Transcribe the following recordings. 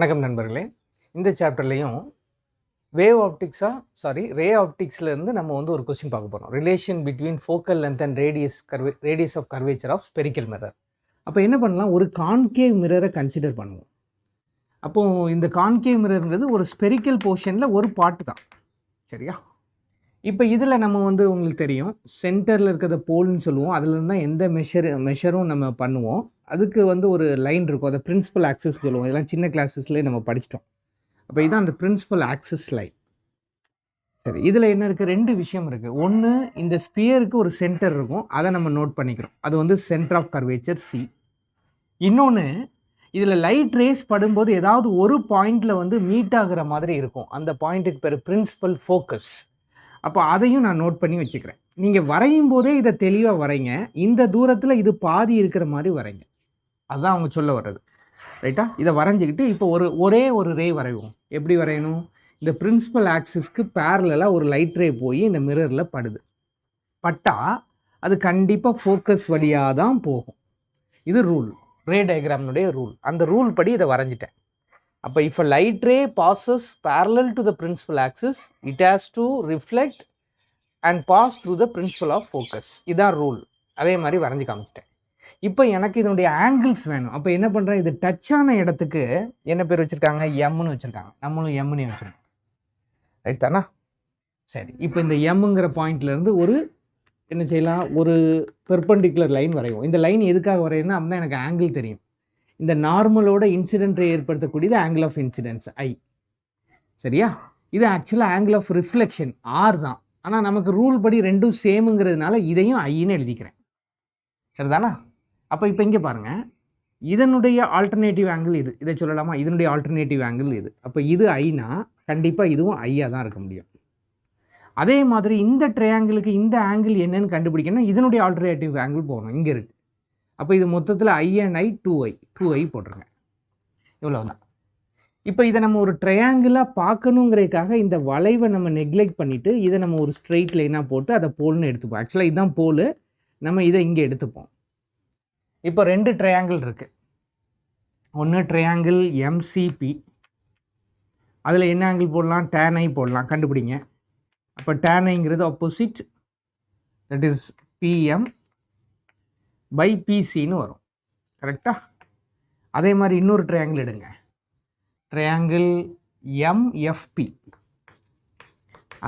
வணக்கம் நண்பர்களே. இந்த சாப்டர்லையும் ரே ஆப்டிக்ஸ்லேருந்து நம்ம வந்து ஒரு கொஸ்டின் பார்க்க போகிறோம். Relation between focal length and radius of curvature of spherical mirror. அப்போ என்ன பண்ணலாம், ஒரு கான்கேவ் மிரரை கன்சிடர் பண்ணுவோம். அப்போது இந்த கான்கேவ் மிரர்ங்கிறது ஒரு ஸ்பெரிக்கல் போர்ஷனில் ஒரு பார்ட்டு தான், சரியா? இப்போ இதில் நம்ம வந்து உங்களுக்கு தெரியும், சென்டரில் இருக்கிறத போல்னு சொல்லுவோம். அதுலேருந்து தான் எந்த மெஷரும் நம்ம பண்ணுவோம். அதுக்கு வந்து ஒரு லைன் இருக்கும், அதை பிரின்சிபல் ஆக்சிஸ் சொல்லுவோம். இதெல்லாம் சின்ன கிளாஸஸ்லேயே நம்ம படிச்சிட்டோம். அப்போ இதுதான் அந்த பிரின்சிபல் ஆக்சிஸ் லைன். சரி, இதில் என்ன இருக்குது, ரெண்டு விஷயம் இருக்குது. ஒன்று, இந்த ஸ்பியருக்கு ஒரு சென்டர் இருக்கும், அதை நம்ம நோட் பண்ணிக்கிறோம். அது வந்து சென்டர் ஆஃப் கர்வேச்சர் சி. இன்னொன்று, இதில் லைட் ரேஸ் படும்போது ஏதாவது ஒரு பாயிண்டில் வந்து மீட் ஆகிற மாதிரி இருக்கும். அந்த பாயிண்ட்டுக்கு பேர் பிரின்சிபல் ஃபோக்கஸ். அப்போ அதையும் நான் நோட் பண்ணி வச்சுக்கிறேன். நீங்கள் வரையும் போதே இதை தெளிவாக வரைங்க. இந்த தூரத்தில் இது பாதி இருக்கிற மாதிரி வரைங்க. அதுதான் அவங்க சொல்ல வர்றது, ரைட்டா? இதை வரைஞ்சிக்கிட்டு இப்போ ஒரே ஒரு ரே வரைவோம். எப்படி வரையணும்? இந்த பிரின்சிபல் ஆக்சிஸ்க்கு பேரலாக ஒரு லைட் ரே போய் இந்த மிரரில் படுது. பட்டால் அது கண்டிப்பாக ஃபோக்கஸ் வழியாக தான் போகும். இது ரூல், ரே டயக்ராம்னுடைய ரூல். அந்த ரூல் படி இதை வரைஞ்சிட்டேன். அப்போ if a light ray passes parallel to the principal axis, it has to reflect and pass through the principle of focus. இதான் ரூல். அதே மாதிரி வரைஞ்சி காமிச்சிட்டேன். இப்போ எனக்கு இதனுடைய ஆங்கிள்ஸ் வேணும். அப்போ என்ன பண்ணுறேன், இது டச் ஆன இடத்துக்கு என்ன பேர் வச்சுருக்காங்க, எம்னு வச்சுருக்காங்க. நம்மளும் எம்னு வச்சுருக்கோம், ரைட் தானா? சரி, இப்போ இந்த எம்ங்கிற பாயிண்ட்லேருந்து ஒரு என்ன செய்யலாம், ஒரு பெர்பெண்டிகுலர் லைன் வரைவோம். இந்த லைன் எதுக்காக வரையணும்னா அப்போ தான் எனக்கு ஆங்கிள் தெரியும். இந்த நார்மலோட இன்சிடென்ட்டை ஏற்படுத்தக்கூடியது ஆங்கிள் ஆஃப் இன்சிடென்ஸ் ஐ, சரியா? இது ஆக்சுவலாக ஆங்கிள் ஆஃப் ரிஃப்ளெக்ஷன் ஆர் தான். ஆனால் நமக்கு ரூல் படி ரெண்டும் சேமுங்கிறதுனால இதையும் ஐன்னு எழுதிக்கிறேன், சரிதானா? அப்போ இப்போ இங்கே பாருங்கள், இதனுடைய ஆல்டர்னேட்டிவ் ஆங்கிள் இது, இதை சொல்லலாமா? இதனுடைய ஆல்டர்னேட்டிவ் ஆங்கிள் இது. அப்போ இது ஐனா கண்டிப்பாக இதுவும் ஐயாக தான் இருக்க முடியும். அதே மாதிரி இந்த ட்ரையாங்கிளுக்கு இந்த ஆங்கிள் என்னன்னு கண்டுபிடிக்கணும்னா இதனுடைய ஆல்டர்னேட்டிவ் ஆங்கிள் போகணும், இங்கே இருக்குது. அப்போ இது மொத்தத்தில் ஐ அண்ட் ஐ 2i போட்டுருங்க, இவ்வளோதான். இப்போ இதை நம்ம ஒரு ட்ரையாங்கிளாக பார்க்கணுங்கிறதுக்காக இந்த வளைவை நம்ம நெக்லெக்ட் பண்ணிவிட்டு இதை நம்ம ஒரு ஸ்ட்ரெயிட் லைனாக போட்டு அதை போல்னு எடுத்துப்போம். ஆக்சுவலாக இதுதான் போல், நம்ம இதை இங்கே எடுத்துப்போம். இப்போ ரெண்டு ட்ரையாங்கிள் இருக்குது. ஒன்று ட்ரையாங்கிள் எம்சிபி, அதில் என்ன ஆங்கிள் போடலாம், tan i போடலாம், கண்டுபிடிங்க. அப்போ tan iங்கிறது opposite, that is PM by பிசின்னு வரும், கரெக்டாக? அதே மாதிரி இன்னொரு ட்ரையாங்கிள் எடுங்க, ட்ரையாங்கிள் எம்எஃப்பி,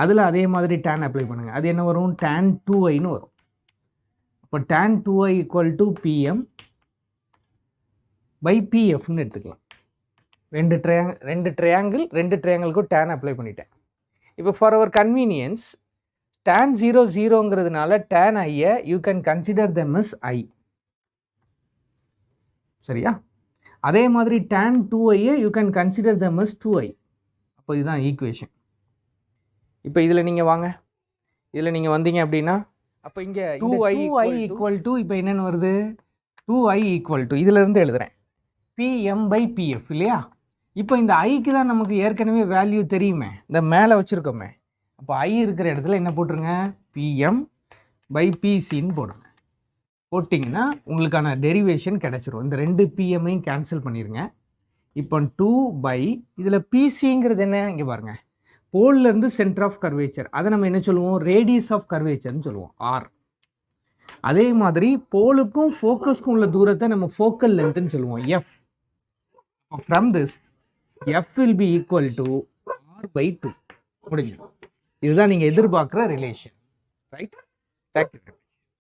அதில் அதே மாதிரி tan அப்ளை பண்ணுங்கள். அது என்ன வரும், tan 2iன்னு வரும். இப்போ tan 2i equal to PM by பிஎஃப்னு எடுத்துக்கலாம். ரெண்டு ட்ரையாங்கிளுக்கும் tan அப்ளை பண்ணிட்டேன். இப்போ ஃபார் அவர் கன்வீனியன்ஸ் tan 0,0ங்கிறதுனால tan ஐயை you can consider them as I, சரியா? அதே மாதிரி tan 2iயை you can consider them as 2i. அப்போ இதுதான் ஈக்குவேஷன். இப்போ இதில் நீங்கள் வாங்க, இதில் நீங்கள் வந்தீங்க அப்படின்னா அப்போ இங்கே 2i ஈக்குவல் டு, இப்போ என்னென்னு வருது, 2i ஈக்குவல் டு, இதிலேருந்து எழுதுகிறேன், பிஎம் பை பிஎஃப் இல்லையா? இப்போ இந்த ஐக்கு தான் நமக்கு ஏற்கனவே வேல்யூ தெரியுமே, இந்த மேலே வச்சுருக்கோமே. அப்போ ஐ இருக்கிற இடத்துல என்ன போட்டுருங்க, பிஎம் பை பிசின்னு போடுங்க. போட்டிங்கன்னா உங்களுக்கான டெரிவேஷன் கிடச்சிரும். இந்த ரெண்டு பிஎம்மையும் கேன்சல் பண்ணிடுங்க. இப்போ 2 பை இதில் பிசிங்கிறது என்ன, இங்கே பாருங்கள், போல்லேருந்து சென்டர் ஆஃப் கர்வேச்சர், அதை நம்ம என்ன சொல்லுவோம், ரேடியஸ் ஆஃப் கர்வேச்சர்னு சொல்லுவோம், ஆர். அதே மாதிரி போலுக்கும் ஃபோக்கஸ்க்கும் உள்ள தூரத்தை நம்ம ஃபோக்கல் லென்த்னு சொல்லுவோம், F. From this F will be equal to R by 2. முடிஞ்சிடும். இதுதான் நீங்கள் எதிர்பார்க்குற ரிலேஷன், ரைட்? தேங்க்யூ.